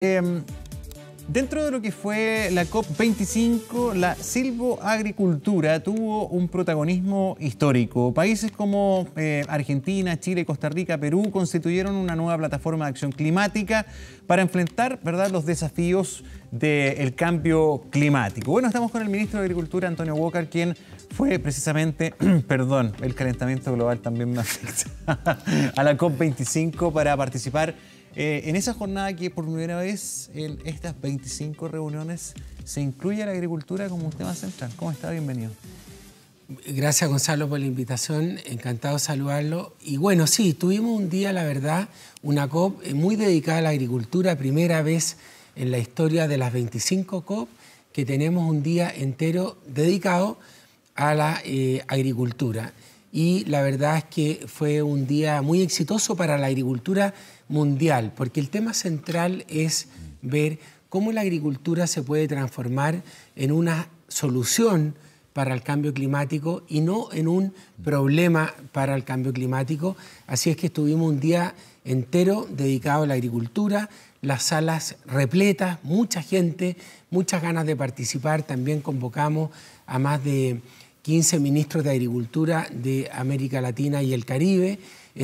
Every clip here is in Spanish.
Em, Dentro de lo que fue la COP25, la silvoagricultura tuvo un protagonismo histórico. Países como Argentina, Chile, Costa Rica, Perú constituyeron una nueva plataforma de acción climática para enfrentar, ¿verdad?, los desafíos del cambio climático. Bueno, estamos con el ministro de Agricultura, Antonio Walker, quien fue precisamente, perdón, el calentamiento global también me afecta, a la COP25 para participar en esa jornada que por primera vez en estas 25 reuniones se incluye a la agricultura como un tema central. ¿Cómo está? Bienvenido. Gracias, Gonzalo, por la invitación. Encantado de saludarlo. Y bueno, sí, tuvimos un día, la verdad, una COP muy dedicada a la agricultura. Primera vez en la historia de las 25 COP que tenemos un día entero dedicado a la agricultura. Y la verdad es que fue un día muy exitoso para la agricultura mundial, porque el tema central es ver cómo la agricultura se puede transformar en una solución para el cambio climático y no en un problema para el cambio climático. Así es que estuvimos un día entero dedicado a la agricultura, las salas repletas, mucha gente, muchas ganas de participar. También convocamos a más de 15 ministros de Agricultura de América Latina y el Caribe.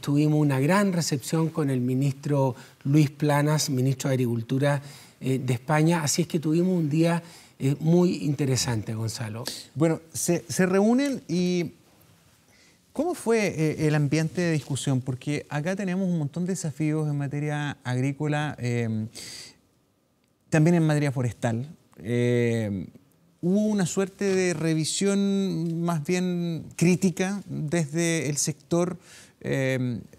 Tuvimos una gran recepción con el ministro Luis Planas, ministro de Agricultura de España. Así es que tuvimos un día muy interesante, Gonzalo. Bueno, se reúnen y ¿cómo fue el ambiente de discusión? Porque acá tenemos un montón de desafíos en materia agrícola, también en materia forestal. Hubo una suerte de revisión más bien crítica desde el sector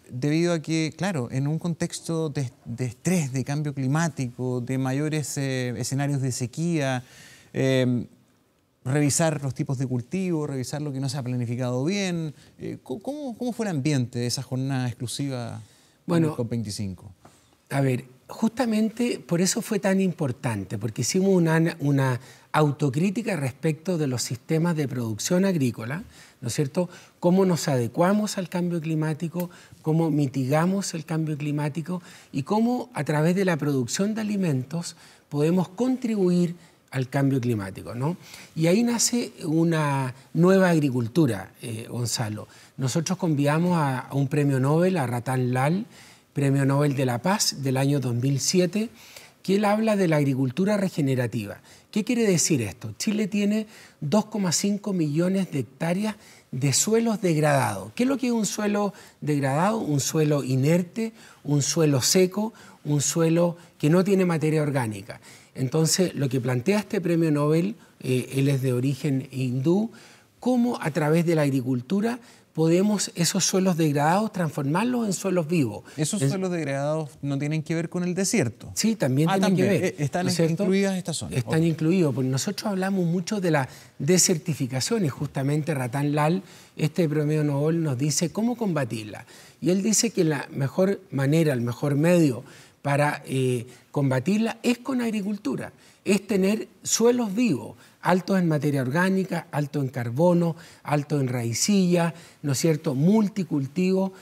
debido a que, claro, en un contexto de estrés, de cambio climático, de mayores escenarios de sequía, revisar los tipos de cultivo, revisar lo que no se ha planificado bien. ¿Cómo fue el ambiente de esa jornada exclusiva de la COP25? A ver, justamente por eso fue tan importante, porque hicimos una autocrítica respecto de los sistemas de producción agrícola, ¿no es cierto? Cómo nos adecuamos al cambio climático, cómo mitigamos el cambio climático y cómo a través de la producción de alimentos podemos contribuir al cambio climático, ¿no? Y ahí nace una nueva agricultura, Gonzalo. Nosotros convidamos a un premio Nobel, a Ratan Lal, Premio Nobel de la Paz del año 2007, que él habla de la agricultura regenerativa. ¿Qué quiere decir esto? Chile tiene 2,5 millones de hectáreas de suelos degradados. ¿Qué es lo que es un suelo degradado? Un suelo inerte, un suelo seco, un suelo que no tiene materia orgánica. Entonces, lo que plantea este premio Nobel, él es de origen hindú, cómo a través de la agricultura podemos esos suelos degradados transformarlos en suelos vivos. ¿Esos suelos degradados no tienen que ver con el desierto? Sí, también tienen que ver. ¿Están incluidas estas zonas? Están incluidos, porque nosotros hablamos mucho de la desertificación y justamente Ratan Lal, este premio Nobel, nos dice cómo combatirla. Y él dice que la mejor manera, el mejor medio para combatirla es con agricultura, es tener suelos vivos, altos en materia orgánica, altos en carbono, altos en raicilla, ¿no es cierto?, multicultivo,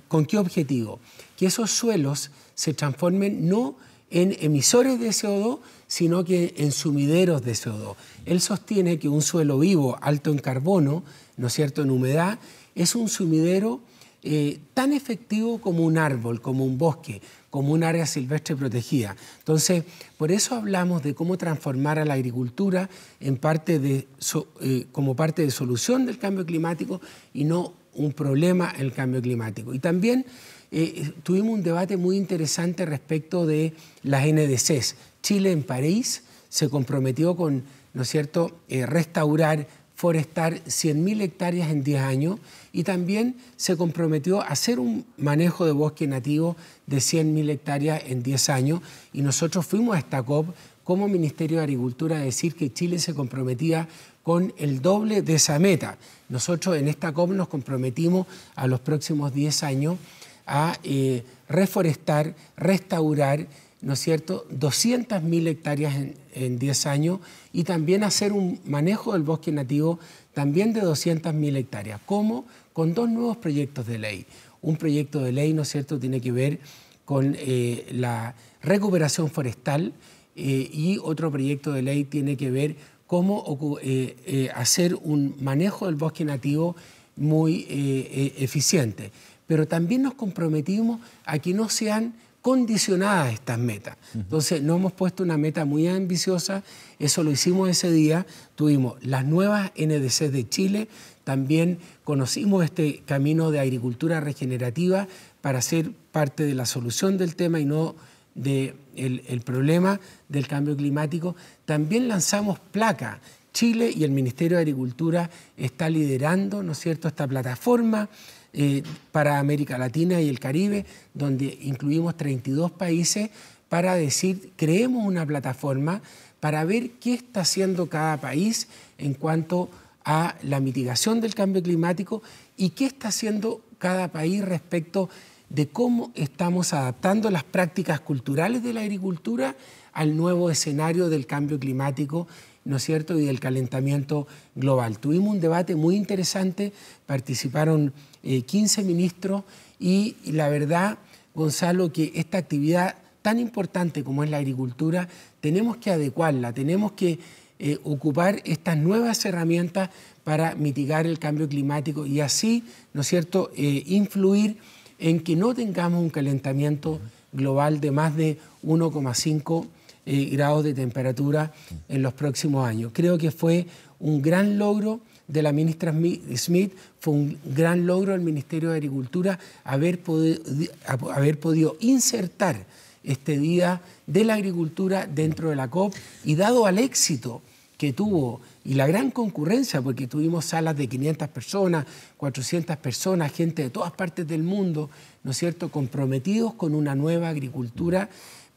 ¿con qué objetivo? Que esos suelos se transformen no en emisores de CO2, sino que en sumideros de CO2. Él sostiene que un suelo vivo alto en carbono, ¿no es cierto?, en humedad, es un sumidero tan efectivo como un árbol, como un bosque, como un área silvestre protegida. Entonces, por eso hablamos de cómo transformar a la agricultura como parte de solución del cambio climático y no un problema en el cambio climático. Y también tuvimos un debate muy interesante respecto de las NDCs. Chile en París se comprometió con, ¿no es cierto?, forestar 100.000 hectáreas en 10 años y también se comprometió a hacer un manejo de bosque nativo de 100.000 hectáreas en 10 años y nosotros fuimos a esta COP como Ministerio de Agricultura a decir que Chile se comprometía con el doble de esa meta. Nosotros en esta COP nos comprometimos a los próximos 10 años a reforestar, restaurar, ¿no es cierto?, 200.000 hectáreas en 10 años y también hacer un manejo del bosque nativo también de 200.000 hectáreas. ¿Cómo? Con dos nuevos proyectos de ley. Un proyecto de ley, ¿no es cierto?, tiene que ver con la recuperación forestal y otro proyecto de ley tiene que ver cómo hacer un manejo del bosque nativo muy eficiente. Pero también nos comprometimos a que no sean condicionadas estas metas. Entonces, nos hemos puesto una meta muy ambiciosa, eso lo hicimos ese día, tuvimos las nuevas NDC de Chile, también conocimos este camino de agricultura regenerativa para ser parte de la solución del tema y no del problema del cambio climático. También lanzamos placa. Chile y el Ministerio de Agricultura está liderando, ¿no es cierto?, esta plataforma para América Latina y el Caribe, donde incluimos 32 países para decir, creemos una plataforma para ver qué está haciendo cada país en cuanto a la mitigación del cambio climático y qué está haciendo cada país respecto de cómo estamos adaptando las prácticas culturales de la agricultura al nuevo escenario del cambio climático, ¿no es cierto?, y del calentamiento global. Tuvimos un debate muy interesante, participaron 15 ministros y la verdad, Gonzalo, que esta actividad tan importante como es la agricultura, tenemos que adecuarla, tenemos que ocupar estas nuevas herramientas para mitigar el cambio climático y así, ¿no es cierto?, influir en que no tengamos un calentamiento global de más de 1,5 grados de temperatura en los próximos años. Creo que fue un gran logro de la ministra Smith, fue un gran logro del Ministerio de Agricultura haber podido insertar este Día de la Agricultura dentro de la COP y dado al éxito que tuvo y la gran concurrencia, porque tuvimos salas de 500 personas, 400 personas, gente de todas partes del mundo, ¿no es cierto?, comprometidos con una nueva agricultura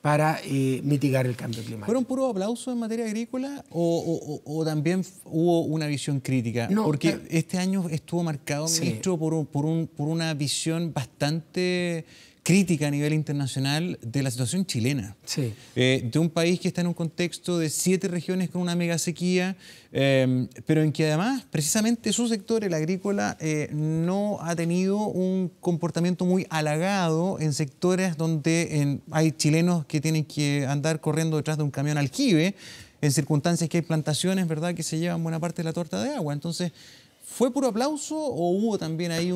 para mitigar el cambio climático. ¿Fueron puros aplausos en materia agrícola o también hubo una visión crítica? No, porque este año estuvo marcado, sí, ministro, por una visión bastante crítica a nivel internacional de la situación chilena. Sí. De un país que está en un contexto de 7 regiones con una mega sequía, pero en que además precisamente su sector, el agrícola, no ha tenido un comportamiento muy halagado en sectores donde hay chilenos que tienen que andar corriendo detrás de un camión aljibe, en circunstancias que hay plantaciones, ¿verdad?, que se llevan buena parte de la torta de agua. Entonces, ¿fue puro aplauso o hubo también ahí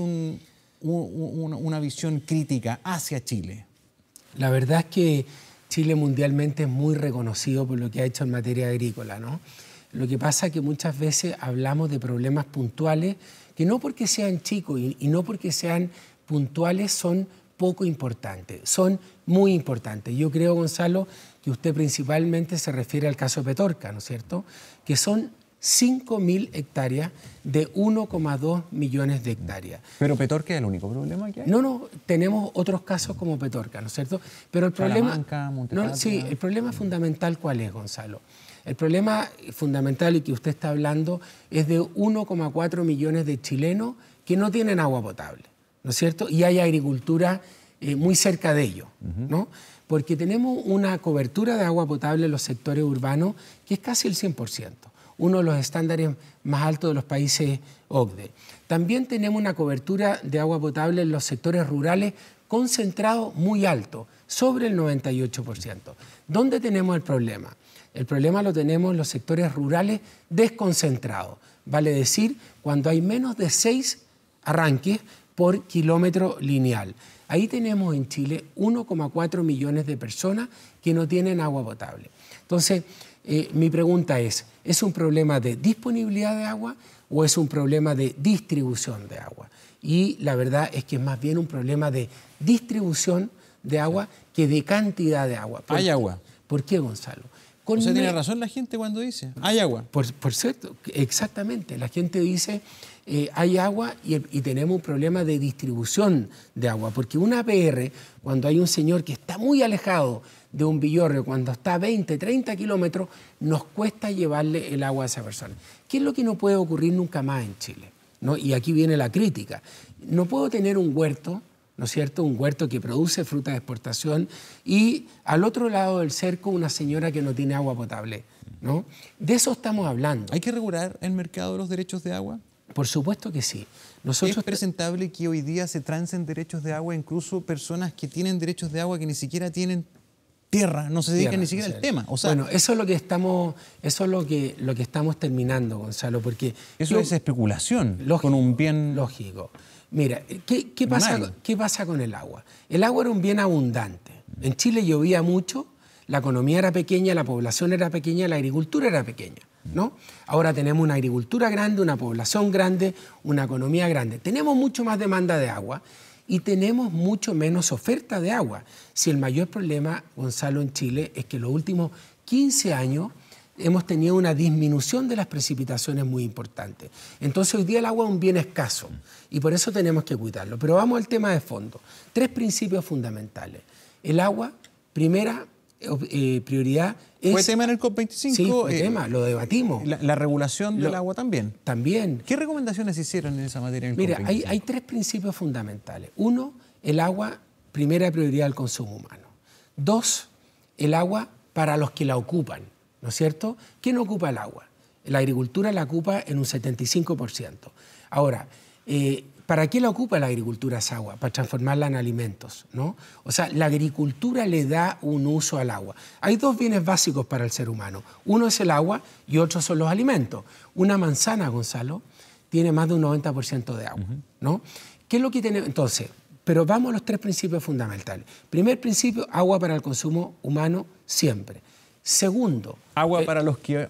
una visión crítica hacia Chile? La verdad es que Chile mundialmente es muy reconocido por lo que ha hecho en materia agrícola, ¿no? Lo que pasa es que muchas veces hablamos de problemas puntuales que no porque sean chicos y no porque sean puntuales son poco importantes, son muy importantes. Yo creo, Gonzalo, que usted principalmente se refiere al caso de Petorca, ¿no es cierto?, que son 5.000 hectáreas de 1,2 millones de hectáreas. ¿Pero Petorca es el único problema que hay? No, tenemos otros casos como Petorca, ¿no es cierto? Pero el problema... Salamanca, Montepatria. Sí, el problema fundamental, ¿cuál es, Gonzalo? El problema fundamental y que usted está hablando es de 1,4 millones de chilenos que no tienen agua potable, ¿no es cierto? Y hay agricultura muy cerca de ellos, ¿no? Porque tenemos una cobertura de agua potable en los sectores urbanos que es casi el 100%. Uno de los estándares más altos de los países OCDE. También tenemos una cobertura de agua potable en los sectores rurales concentrado muy alto, sobre el 98%. ¿Dónde tenemos el problema? El problema lo tenemos en los sectores rurales desconcentrados. Vale decir, cuando hay menos de 6 arranques por kilómetro lineal. Ahí tenemos en Chile 1,4 millones de personas que no tienen agua potable. Entonces, mi pregunta ¿es un problema de disponibilidad de agua o es un problema de distribución de agua? Y la verdad es que es más bien un problema de distribución de agua que de cantidad de agua. Hay agua. ¿Por qué, Gonzalo? O sea, tiene razón la gente cuando dice, hay agua. Por cierto, exactamente. La gente dice, hay agua y tenemos un problema de distribución de agua. Porque una APR, cuando hay un señor que está muy alejado de un villorrio, cuando está a 20, 30 kilómetros, nos cuesta llevarle el agua a esa persona. ¿Qué es lo que no puede ocurrir nunca más en Chile? ¿No? Y aquí viene la crítica. No puedo tener un huerto, ¿no es cierto?, un huerto que produce fruta de exportación y al otro lado del cerco una señora que no tiene agua potable, ¿no? De eso estamos hablando. ¿Hay que regular el mercado de los derechos de agua? por supuesto que sí. ¿Es presentable que hoy día se trancen derechos de agua, incluso personas que tienen derechos de agua que ni siquiera tienen tierra, no se dedican ni siquiera al tema? O sea, bueno, eso es lo que estamos terminando, Gonzalo, porque eso es especulación, lógico, con un bien lógico. Mira, ¿qué pasa con el agua? El agua era un bien abundante. En Chile llovía mucho, la economía era pequeña, la población era pequeña, la agricultura era pequeña, ¿no? Ahora tenemos una agricultura grande, una población grande, una economía grande. Tenemos mucho más demanda de agua y tenemos mucho menos oferta de agua. Si el mayor problema, Gonzalo, en Chile es que en los últimos 15 años hemos tenido una disminución de las precipitaciones muy importante. Entonces hoy día el agua es un bien escaso y por eso tenemos que cuidarlo. Pero vamos al tema de fondo. 3 principios fundamentales. El agua, primera prioridad es... ¿Fue tema en el COP25? Sí, fue tema, lo debatimos. ¿La regulación del agua también? También. ¿Qué recomendaciones hicieron en esa materia en el Mira, COP25? hay 3 principios fundamentales. 1, el agua, primera prioridad del consumo humano. 2, el agua para los que la ocupan, ¿no es cierto? ¿Quién ocupa el agua? La agricultura la ocupa en un 75%. Ahora, ¿para qué la ocupa la agricultura esa agua? Para transformarla en alimentos, ¿no? O sea, la agricultura le da un uso al agua. Hay 2 bienes básicos para el ser humano. Uno es el agua y otro son los alimentos. Una manzana, Gonzalo, tiene más de un 90% de agua, ¿no? ¿Qué es lo que tiene? Entonces, pero vamos a los 3 principios fundamentales. Primer principio, agua para el consumo humano siempre. Segundo... Agua para los que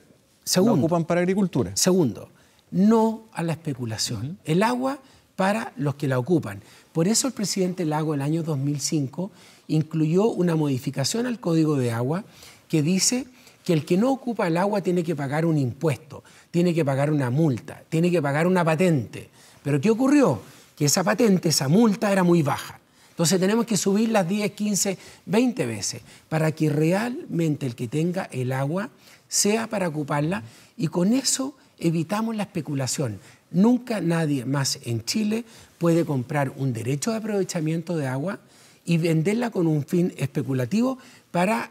la ocupan para agricultura. Segundo, no a la especulación. El agua para los que la ocupan. Por eso el presidente Lago, en el año 2005, incluyó una modificación al Código de Agua que dice que el que no ocupa el agua tiene que pagar un impuesto, tiene que pagar una multa, tiene que pagar una patente. ¿Pero qué ocurrió? Que esa patente, esa multa era muy baja. Entonces tenemos que subirlas 10, 15, 20 veces para que realmente el que tenga el agua sea para ocuparla y con eso evitamos la especulación. Nunca nadie más en Chile puede comprar un derecho de aprovechamiento de agua y venderla con un fin especulativo para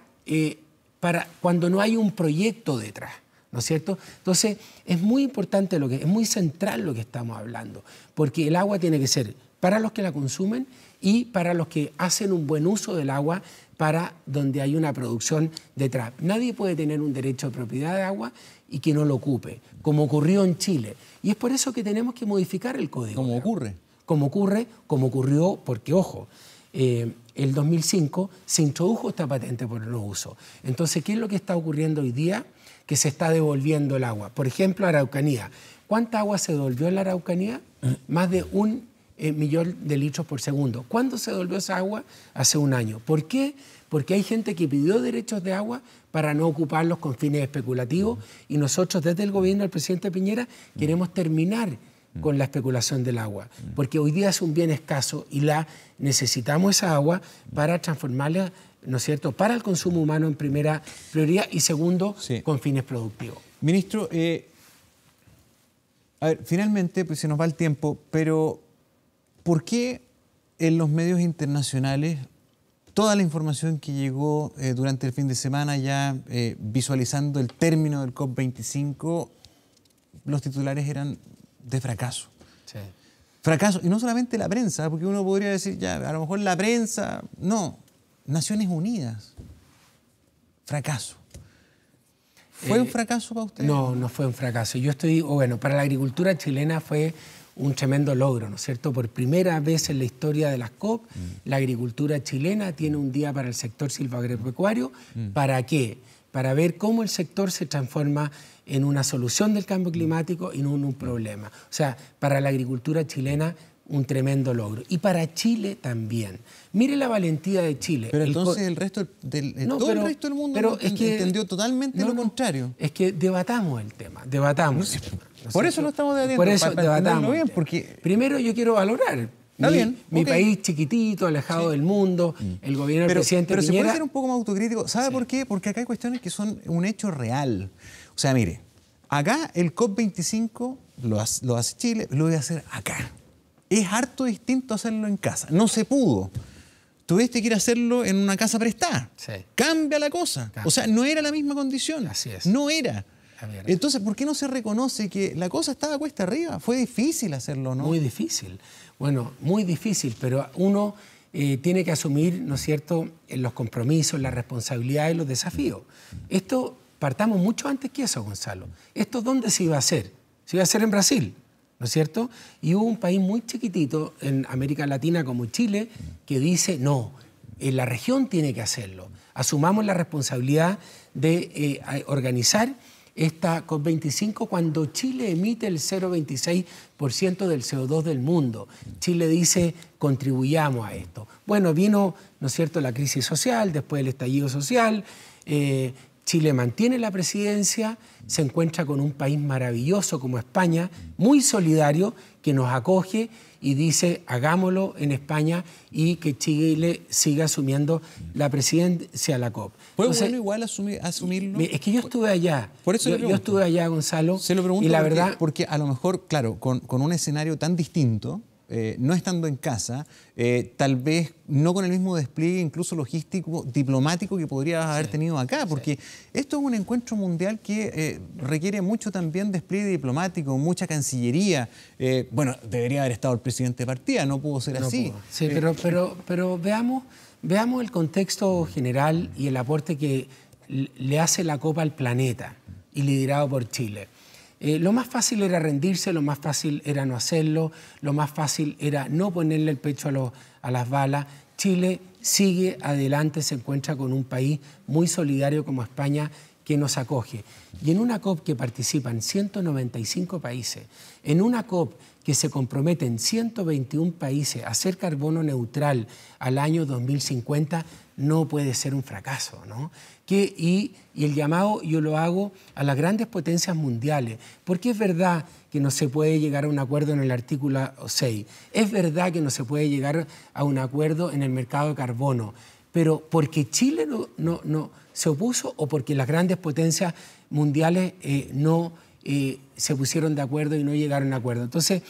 cuando no hay un proyecto detrás, ¿no es cierto? Entonces es muy importante, es muy central lo que estamos hablando, porque el agua tiene que ser para los que la consumen y para los que hacen un buen uso del agua para donde hay una producción detrás. Nadie puede tener un derecho de propiedad de agua y que no lo ocupe, como ocurrió en Chile. Y es por eso que tenemos que modificar el código. ¿Cómo ocurre? Como ocurrió, porque ojo, el 2005 se introdujo esta patente por el no uso. Entonces, ¿qué es lo que está ocurriendo hoy día? Que se está devolviendo el agua. Por ejemplo, Araucanía. ¿Cuánta agua se devolvió en la Araucanía? Más de 1 millón de litros por segundo. ¿Cuándo se devolvió esa agua? Hace un año. ¿Por qué? Porque hay gente que pidió derechos de agua para no ocuparlos con fines especulativos y nosotros desde el gobierno del presidente Piñera queremos terminar con la especulación del agua, porque hoy día es un bien escaso y necesitamos esa agua para transformarla, ¿no es cierto?, para el consumo humano en primera prioridad y segundo, con fines productivos. Ministro, a ver, finalmente pues, se nos va el tiempo, pero ¿por qué en los medios internacionales toda la información que llegó durante el fin de semana ya visualizando el término del COP25, los titulares eran de fracaso? Sí. Fracaso, y no solamente la prensa, porque uno podría decir, ya, a lo mejor la prensa, no, Naciones Unidas, fracaso. ¿Fue un fracaso para usted? No, no fue un fracaso. Para la agricultura chilena fue un tremendo logro, ¿no es cierto? Por primera vez en la historia de las COP, la agricultura chilena tiene un día para el sector silvoagropecuario. ¿Para qué? Para ver cómo el sector se transforma en una solución del cambio climático y no en un problema. O sea, para la agricultura chilena, un tremendo logro. Y para Chile también. Mire la valentía de Chile. Pero entonces el resto del mundo entendió totalmente lo contrario. Es que debatamos el tema, debatamos. Por eso lo estamos debatiendo. Por eso debatamos. Bien, porque... Primero yo quiero valorar mi país chiquitito, alejado del mundo, el gobierno del presidente Piñera. Pero se puede ser un poco más autocrítico. ¿Sabe por qué? Porque acá hay cuestiones que son un hecho real. O sea, mire, acá el COP25 lo hace Chile, lo voy a hacer acá. Es harto distinto hacerlo en casa. No se pudo. Tuviste que ir a hacerlo en una casa prestada. Sí. Cambia la cosa. O sea, no era la misma condición. Así es. No era. Javier. Entonces, ¿por qué no se reconoce que la cosa estaba cuesta arriba? Fue difícil hacerlo, ¿no? Muy difícil. Bueno, muy difícil, pero uno tiene que asumir, ¿no es cierto?, los compromisos, las responsabilidades y los desafíos. Esto partamos mucho antes que eso, Gonzalo. ¿Esto dónde se iba a hacer? Se iba a hacer en Brasil, ¿no es cierto? Y hubo un país muy chiquitito en América Latina como Chile que dice, no, la región tiene que hacerlo. Asumamos la responsabilidad de organizar esta COP25 cuando Chile emite el 0,26% del CO2 del mundo. Chile dice, contribuyamos a esto. Bueno, vino, ¿no es cierto?, la crisis social, después el estallido social. Chile mantiene la presidencia, se encuentra con un país maravilloso como España, muy solidario, que nos acoge y dice, hagámoslo en España y que Chile siga asumiendo la presidencia de la COP. ¿Puede bueno igual asumirlo? Es que yo estuve allá. Por eso yo estuve allá, Gonzalo. Se lo pregunto y la verdad, porque a lo mejor, claro, con un escenario tan distinto, no estando en casa, tal vez no con el mismo despliegue incluso logístico, diplomático que podrías haber tenido acá, porque esto es un encuentro mundial que requiere mucho también despliegue diplomático, mucha cancillería. Bueno, debería haber estado el presidente de partida, no pudo ser así. Pudo. Sí, pero veamos el contexto general y el aporte que le hace la Copa al planeta y liderado por Chile. Lo más fácil era rendirse, lo más fácil era no hacerlo, lo más fácil era no ponerle el pecho a las balas. Chile sigue adelante, se encuentra con un país muy solidario como España que nos acoge. Y en una COP que participan 195 países, en una COP que se comprometen 121 países a ser carbono neutral al año 2050, no puede ser un fracaso, ¿no? Y el llamado yo lo hago a las grandes potencias mundiales, porque es verdad que no se puede llegar a un acuerdo en el artículo 6, es verdad que no se puede llegar a un acuerdo en el mercado de carbono, pero porque Chile no se opuso o porque las grandes potencias mundiales no se pusieron de acuerdo y no llegaron a acuerdo. Entonces,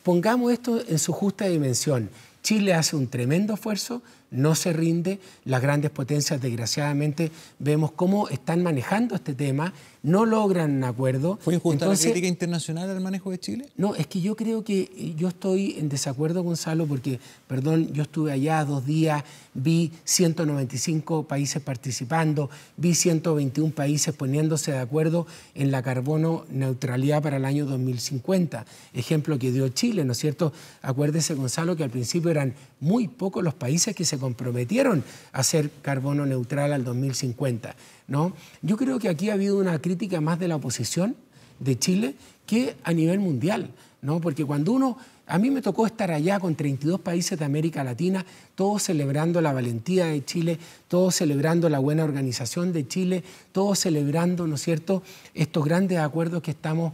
pongamos esto en su justa dimensión. Chile hace un tremendo esfuerzo, no se rinde, las grandes potencias desgraciadamente vemos cómo están manejando este tema, no logran un acuerdo. ¿Fue injusta la crítica internacional al manejo de Chile? No, es que yo creo que yo estoy en desacuerdo, Gonzalo, porque, perdón, yo estuve allá 2 días, vi 195 países participando, vi 121 países poniéndose de acuerdo en la carbono neutralidad para el año 2050. Ejemplo que dio Chile, ¿no es cierto? Acuérdese, Gonzalo, que al principio eran muy pocos los países que se comprometieron a ser carbono neutral al 2050, ¿no? Yo creo que aquí ha habido una crítica más de la oposición de Chile que a nivel mundial, ¿no? Porque cuando a mí me tocó estar allá con 32 países de América Latina, todos celebrando la valentía de Chile, todos celebrando la buena organización de Chile, todos celebrando, ¿no es cierto?, estos grandes acuerdos que estamos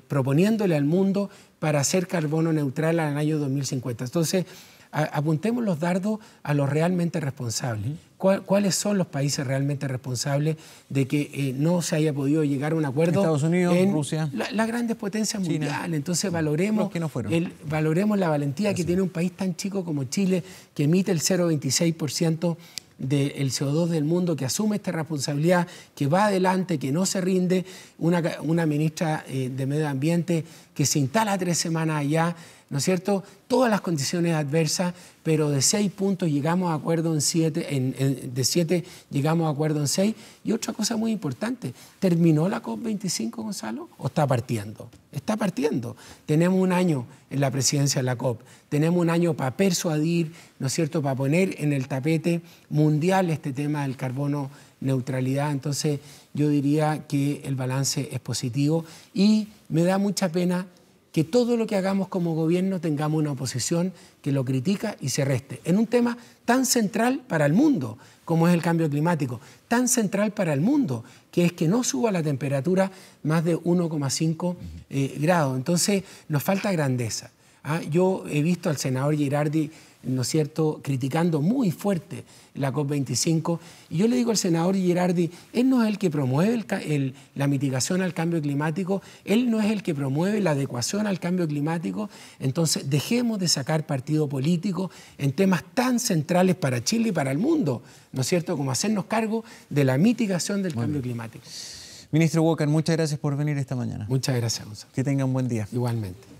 proponiéndole al mundo para hacer carbono neutral al año 2050. Entonces, apuntemos los dardos a los realmente responsables. ¿Cuáles son los países realmente responsables de que no se haya podido llegar a un acuerdo? Estados Unidos, Rusia, las grandes potencias China, mundiales. Entonces valoremos, que no fueron. valoremos la valentía que tiene un país tan chico como Chile, que emite el 0,26% del CO2 del mundo, que asume esta responsabilidad, que va adelante, que no se rinde, una ministra de Medio Ambiente que se instala 3 semanas allá, ¿no es cierto? Todas las condiciones adversas, pero de 6 puntos llegamos a acuerdo en 7, de 7 llegamos a acuerdo en 6. Y otra cosa muy importante, ¿terminó la COP25, Gonzalo? ¿O está partiendo? Está partiendo. Tenemos un año en la presidencia de la COP, tenemos un año para persuadir, ¿no es cierto?, para poner en el tapete mundial este tema del carbono neutralidad. Entonces yo diría que el balance es positivo y me da mucha pena que todo lo que hagamos como gobierno tengamos una oposición que lo critica y se reste. En un tema tan central para el mundo como es el cambio climático, tan central para el mundo, que es que no suba la temperatura más de 1,5 grados. Entonces nos falta grandeza. Yo he visto al senador Girardi, ¿no es cierto?, criticando muy fuerte la COP25. Y yo le digo al senador Girardi, él no es el que promueve la mitigación al cambio climático, él no es el que promueve la adecuación al cambio climático. Entonces, dejemos de sacar partido político en temas tan centrales para Chile y para el mundo, ¿no es cierto?, como hacernos cargo de la mitigación del cambio climático. Ministro Walker, muchas gracias por venir esta mañana. Muchas gracias, Gonzalo. Que tenga un buen día. Igualmente.